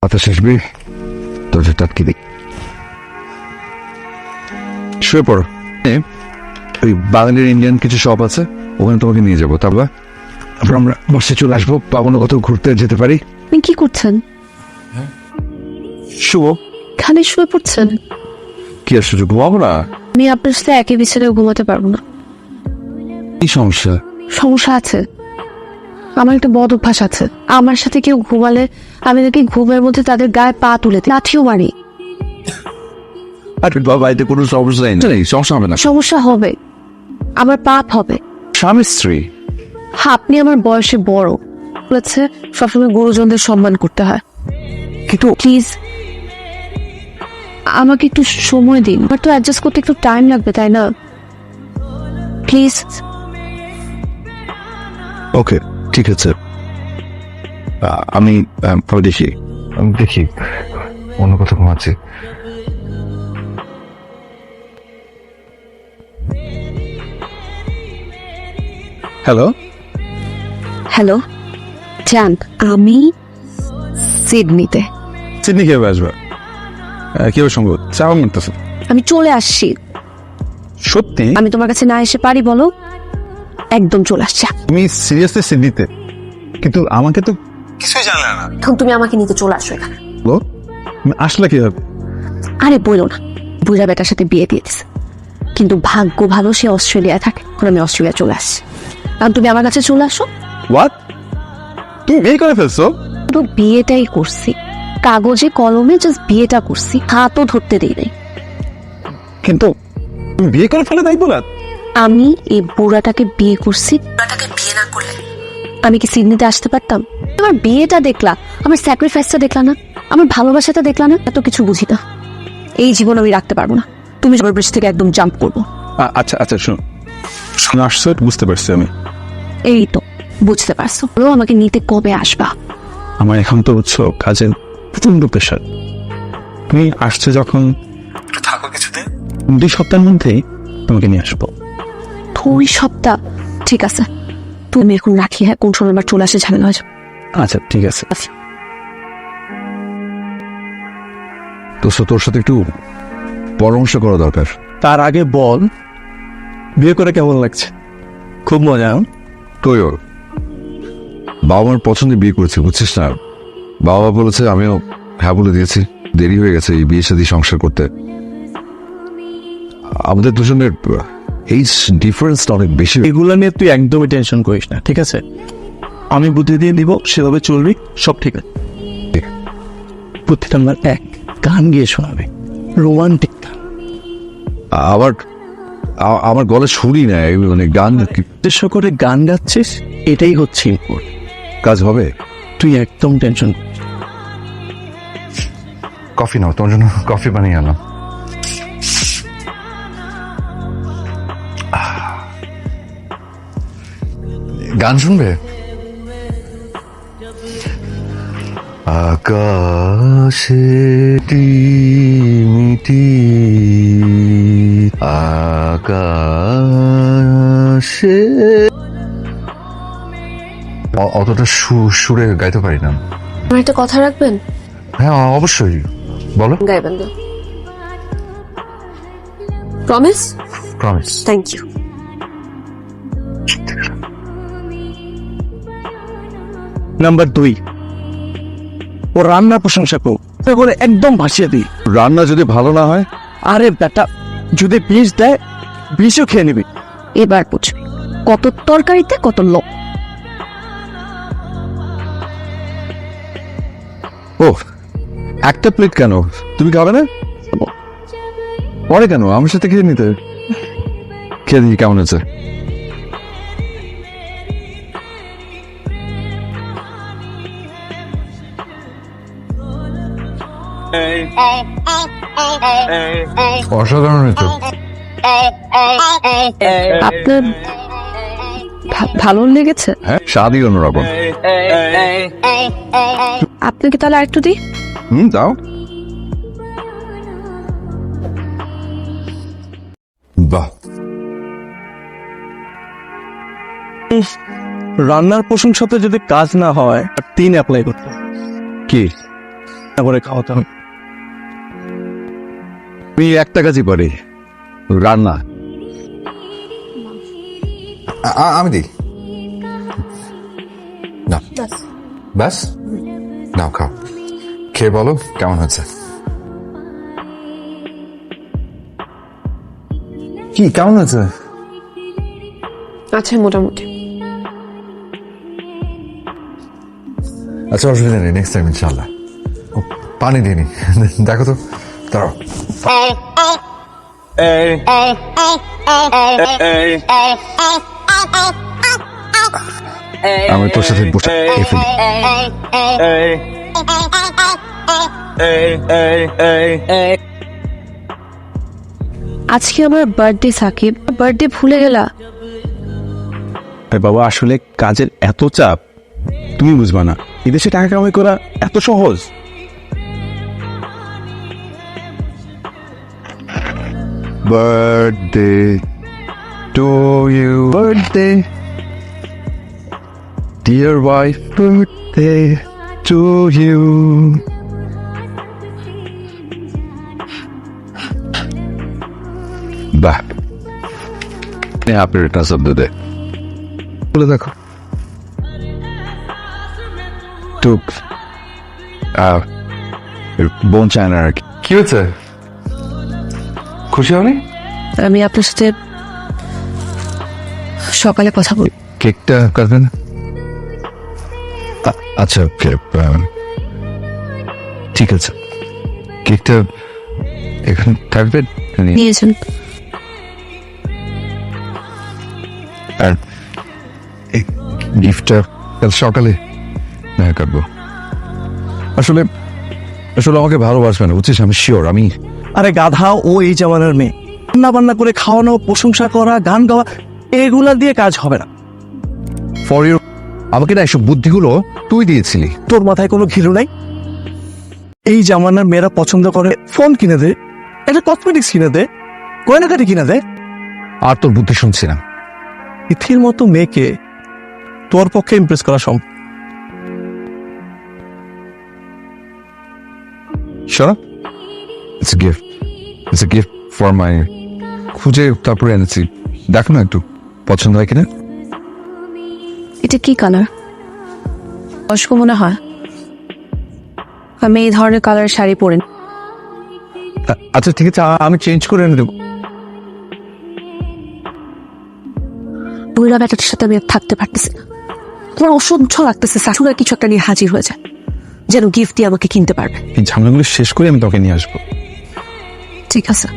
বাতাস আসবে, দরজা টাটকে দিক। শুয়ে পড়ো। ওই বাঙালির ইন্ডিয়ান কিছু শপ আছে, ওখানে তোমাকে নিয়ে যাবো। তারপর আমরা বসে চলে আসবো, বা অন্য কোথাও ঘুরতে যেতে পারি। আপনি কি করছেন? শুভ, খালি শুয়ে পড়ছেন? কি আর সুযোগ, ঘুমাবো না? আমি আপনার সাথে একই বিছানায় ঘুমাতে পারবো না। কি সমস্যা? সমস্যা আছে। আমার একটা বদ অভ্যাস আছে, আমার সাথে কেউ ঘুমালে আমি নাকি ঘুমের মধ্যে তাদের গায়ে পা তুলে দিই, লাঠিও মারি। আরে বাবা, এতে কোনো সমস্যা নেই, সমস্যা হবে না। সমস্যা হবে, আমার পাপ হবে। স্বামী স্ত্রী। আপনি আমার বয়সে বড়, বলেছে সবসময় গুরুজনদের সম্মান করতে হয়। কিন্তু প্লিজ আমাকে একটু সময় দিন, আমার তো অ্যাডজাস্ট করতে একটু টাইম লাগবে, তাই না? প্লিজ। ওকে, ঠিক আছে। আমি দেখি অন্য কথা ঘুমাচ্ছি। হ্যালো। হ্যালো জান, আমি সিডনিতে। সিডনি কিভাবে আসবে? কিভাবে সম্ভব? চাওয়া মারতেছে। আমি চলে আসছি। সত্যি? আমি তোমার কাছে না এসে পারি বলো? একদম চলে আসছি। তুমি সিরিয়াসলি সিডনিতে? কিন্তু আমাকে তো কিছুই জানলে না। এখন তুমি আমাকে নিতে চলে আসো এখানে। আসলে কিভাবে? আরে বইলো না, বুড়া বেটার সাথে বিয়ে দিয়ে দিছে, কিন্তু ভাগ্য ভালো সে অস্ট্রেলিয়ায় থাকে। এখন আমি অস্ট্রেলিয়া চলে আসছি, কারণ তুমি আমার কাছে চলে আসো। হোয়াট? তুমি বিয়ে করে ফেলছো? তো বিয়েটাই করছি, কাগজে কলমে জাস্ট বিয়েটা করছি, হাতও ধরতে দেই নাই। কিন্তু তুমি বিয়ে করে ফেলে তাই বলা? আমি এই বুড়াটাকে বিয়ে করছি। বুড়াটাকে বিয়ে না করলে আমি কি সিডনিতে আসতে পারতাম? আমার বিয়েটা দেখলা, আমার স্যাক্রিফাইসটা দেখলা না, আমার ভালোবাসাটা দেখলা না? এত কিছু বুঝি না, এই জীবন আমি রাখতে পারবো না। তুমি সবার ব্রিজ থেকে একদম জাম্প করবো। আচ্ছা আচ্ছা, শোনো আসছো, বুঝতে পারছি আমি। এই তো বুঝতে পারছো, বলো আমাকে নিতে কবে আসবা? আমার এখন তো বুঝছো কাজের প্রচন্ড প্রেশার। তুমি আসছো যখন, থাকো কিছুদিন, 2 সপ্তাহের মধ্যেই তোমাকে নিয়ে আসবো। 2 সপ্তাহ? ঠিক আছে, তুমি এখন রাখি। হ্যাঁ, কোন সময় চলে আসে ঝামেলা হয়ে যাবে। আচ্ছা ঠিক আছে। তোর সাথে একটু পরামর্শ করা দরকার। তার আগে বল, বিয়ে করে কেমন লাগছে? খুব মজা। তোর বাবা মার পছন্দে বিয়ে করেছে, বুঝছিস না? বাবা বলেছে, আমিও হ্যাঁ বলে দিয়েছি। দেরি হয়ে গেছে এই বিয়ে শাদী সংসার করতে। আমাদের দুজনের এইজ ডিফারেন্সটা অনেক বেশি। এগুলো নিয়ে তুই একদমই টেনশন করিস না, ঠিক আছে? আমি বুদ্ধি দিয়ে দিব, সেভাবে চলবি, সব ঠিক আছে। বুদ্ধি নাম্বার 1, গান গিয়ে শোনাবে, রোমান্টিক গান। আমার গলা শুনি না, মানে গান উদ্দেশ্য করে গান গাচ্ছিস, এটাই হচ্ছে ইম্পর্টেন্ট। কাজ হবে। তুই একদম টেনশন করিস। কফি নাও, তোমার জন্য কফি বানিয়ে আনলাম। গান শুনবে? আকাশে মিটি আকাশে, অতটা সুরে গাইতে পারি না। আমার একটা কথা রাখবেন? হ্যাঁ অবশ্যই, বলো। গাইবেন না? Promise? Promise. Thank you. Number 2, ও রান্নার প্রশংসা কর, করে একদম ভাসিয়ে দিই। রান্না যদি ভালো না হয়? আরে বেটা, যদি বিষ দেয়, বিষও খেয়ে নিবি। এবার বুঝবি কত তরকারিতে কত লোক। ও, একটা প্লেট কেন? তুমি খাবে না? পরে কেন? আমার সাথে খেয়ে নিতে। খেয়ে দিই, কেমন আছে? অসাধারণ হয়েছে। আপনার ভালো লেগেছে? হ্যাঁ, স্বাদই অন্যরকম। আপনাকে তাহলে আরেকটু দিই। দাও। বাহ, রান্নার প্রশংসাতে যদি কাজ না হয়, 3 অ্যাপ্লাই করতে হবে। কি? করে খাওয়াতে হবে। আমি একটা কাজই পারি, রান্না। আমি দিই না, ব্যাস নাও খাও, খেয়ে বলো কেমন হচ্ছে। কি কেমন হচ্ছে? আচ্ছা, মোটামুটি। আচ্ছা, অসুবিধা নেই, নেক্সট টাইম ইনশাল্লাহ। পানি দিইনি, দেখো তো, দাঁড়াও। আমি তোর সাথে বসে খেয়ে ফেলি। আজকে আমার বার্থডে, সাকিব। বার্থডে ভুলে গেলা? আরে বাবা, আসলে কাজের এত চাপ তুমি বুঝবা না। এদেশে টাকা কামাই করা এত সহজ? Birthday to you, birthday dear wife, birthday to you. বাহ, আপনার এটা শব্দ দে, বলে দেখো। টুক বোন চায় না আর কি। কি হয়েছে? খুশি হওনি? আমি আপনার সাথে সকালে কথা বলি। কেকটা কাটবেন? আচ্ছা, ঠিক আছে। কেকটা এখানে থাকবে, নিয়েছেন? আর এই গিফটটা কাল সকালে কাটবো। আসলে আসলে আমাকে ভালোবাসবে না, বুঝছিস? আমি শিওর। আমি আরে গাধা, ও এই জামানার মেয়ে। রান্না বান্না করে খাওয়ানো, প্রশংসা করা, গান গাওয়া, এগুলা দিয়ে কাজ হবে না। ফর ইউর, আমাকে না এসব বুদ্ধিগুলো তুই দিয়েছিলি। তোর মাথায় কোনো ঘিলু নাই? এই জামানার মেয়েরা পছন্দ করে ফোন কিনে দে, একটা কসমেটিক্স কিনে দে, গয়নাকাটি কিনে দে। আর তোর বুদ্ধি শুনছি না। ইথির মতো মেয়েকে তোর পক্ষে ইমপ্রেস করা সম্ভব? শোনো, it's a gift, it's a gift for my. খুঁজে তারপরে এনেছি, দেখো না একটু পছন্দ হয় কিনা। এটা কি কালার? বয়স্ক মনে হয়। আমি এই ধরনের কালার শাড়ি পরি না। আচ্ছা ঠিক আছে, আমি চেঞ্জ করে এনে দেবো। বুড়া ব্যাটার সাথে আমি আর থাকতে পারতেছি না। তোমার অসহ্য লাগতেছে। শাশুড়া কিছু একটা নিয়ে হাজির হয়ে যায়, যেন গিফট দিয়ে আমাকে কিনতে পারবে। এই ঝামেলাগুলো শেষ করে আমি তোকে নিয়ে আসবো। ঠিক আছে।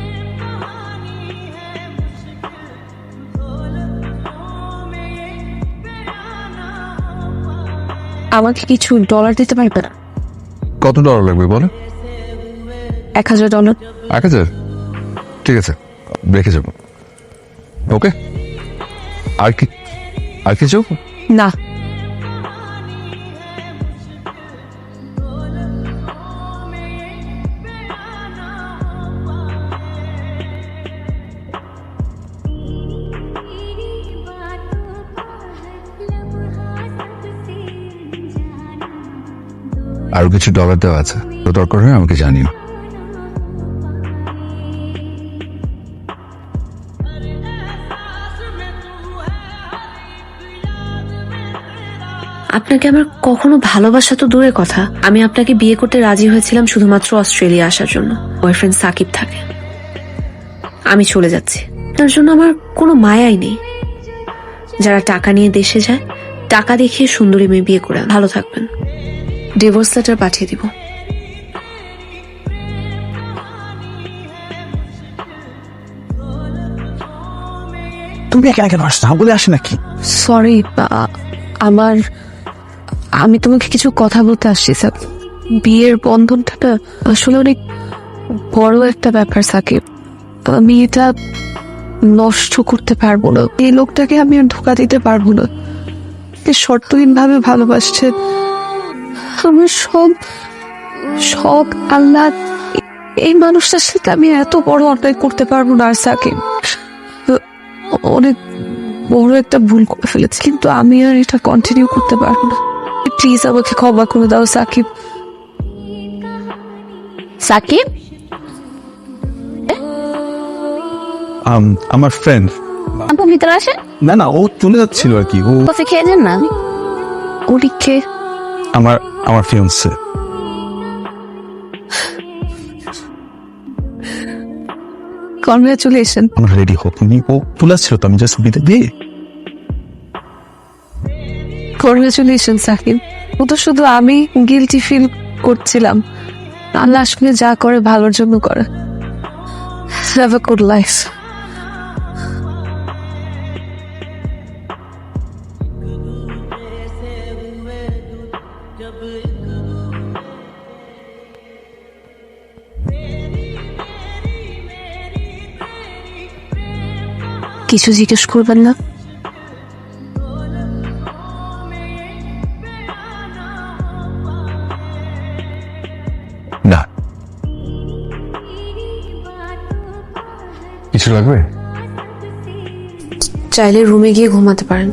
আমাকে কিছু ডলার দিতে পারবে না? কত ডলার লাগবে বলো? $1000। 1000? ঠিক আছে, রেখে যাবো। ওকে, আর কি, আর কিছু? না। আরো কিছু ডলার দেওয়া আছে, তো দরকার হয় আমাকে জানিও। আপনাকে আমার কখনো ভালোবাসা তো দূরের কথা, আমি আপনাকে বিয়ে করতে রাজি হয়েছিলাম শুধুমাত্র অস্ট্রেলিয়া আসার জন্য। বয়ফ্রেন্ড সাকিব থাকে। আমি চলে যাচ্ছি, তার জন্য আমার কোনো মায়াই নেই। যারা টাকা নিয়ে দেশে যায়, টাকা দেখিয়ে সুন্দরী মেয়ে বিয়ে করে। ভালো থাকবেন। ডিভোর্স লেটার পাঠিয়ে দিব। তুমি একা কেন আসছো? বলে আসে নাকি? সরি, আমি তোমাকে কিছু কথা বলতে আসছি স্যার। বিয়ের বন্ধনটা না আসলে অনেক বড় একটা ব্যাপার সাকিব। আমি এটা নষ্ট করতে পারবো না। এই লোকটাকে আমি আর ধোকা দিতে পারবো না। শর্তহীন ভাবে ভালোবাসছে। আমি সব আল্লাহ, এই মানুষটার সাথে আমি এত বড় অন্যায় করতে পারবো না। আর সাকিব, অনেক বড় একটা ভুল করে ফেলেছি, কিন্তু আমি আর এটা কন্টিনিউ করতে পারবো না। প্লিজ আমাকে ক্ষমা করে দাও সাকিব। সাকিব, আমার ফ্রেন্ড। আপু ভিতরে আসেন। না না, ও চলে যাচ্ছিল আর কি। ও কফি খেয়ে যান না। ওটি খেয়ে আমার ফিয়ান্সে। কনগ্রাচুলেশন। আমার রেডি হোক, ও চলে আসছিল তো আমি জাস্ট বিদে দিয়ে। কনগ্রাচুলেশন সাকিব। ও তো শুধু আমি গিলটি ফিল করছিলাম। আল্লাহ আসলে যা করে ভালোর জন্য করে। Have a good life. কিছু জিজ্ঞেস করবেন না? না, কিছু লাগবে? চাইলে রুমে গিয়ে ঘুমাতে পারেন।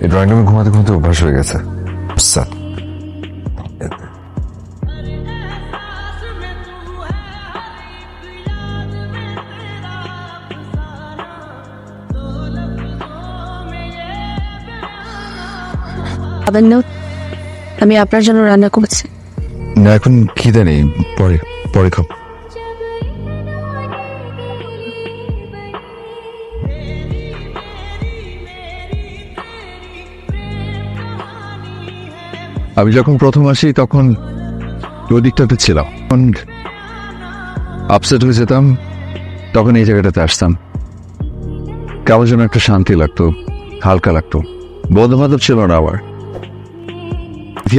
এই ড্রয়িং রুমে ঘুমাতে ঘুমাতে অভ্যাস হয়ে গেছে। স্যার, খাবেন না? আমি আপনার জন্য রান্না করেছি। না এখন খিদে নেই, পরে পরে খাও। আমি যখন প্রথম আসি তখন ওই দিকটাতে ছিলাম, তখন আপসেট হয়ে যেতাম, তখন এই জায়গাটাতে আসতাম। কেমন যেন একটা শান্তি লাগতো, হালকা লাগতো। বন্ধু বান্ধব ছিল না আমার।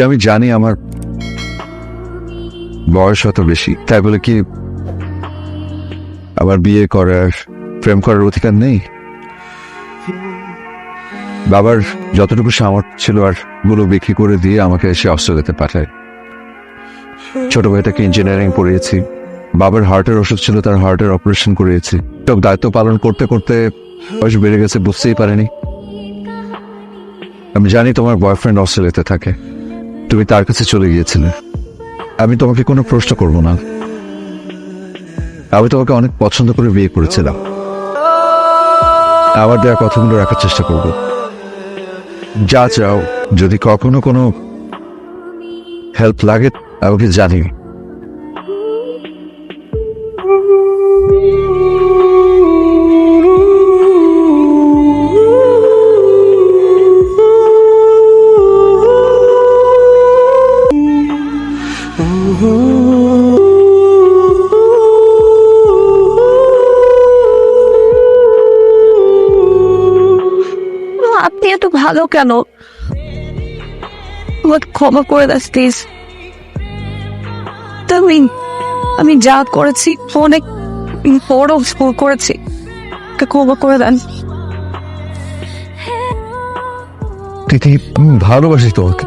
আমি জানি আমার বয়স হয়তো বেশি, তাই বলে কি আবার বিয়ে করার, প্রেম করার অধিকার নেই? বাবার যতটুকু সামর্থ্য ছিল আর গুলো বিক্রি করে দিয়ে আমাকে এসে অস্ট্রেলিয়াতে পাঠায়। ছোট ভাইটাকে ইঞ্জিনিয়ারিং পড়িয়েছি। বাবার হার্টের ওষুধ ছিল, তার হার্টের অপারেশন করিয়েছি। সব দায়িত্ব পালন করতে করতে বয়স বেড়ে গেছে, বুঝতেই পারিনি। আমি জানি তোমার বয়ফ্রেন্ড অস্ট্রেলিয়াতে থাকে, তুমি তার কাছে চলে গিয়েছিলে। আমি তোমাকে কোনো প্রশ্ন করব না। আমি তোমাকে অনেক পছন্দ করে বিয়ে করেছিলাম। আমার দেওয়া কথাগুলো রাখার চেষ্টা করব। যা চাও, যদি কখনো কোনো হেল্প লাগে আমাকে জানিও। আপনি এত ভালো কেন? আমাকে ক্ষমা করে দাও প্লিজ। আমি যা করেছি অনেক বড় ভুল করেছি, ক্ষমা করে দেন। তিথি, আমি ভালোবাসি তোমাকে।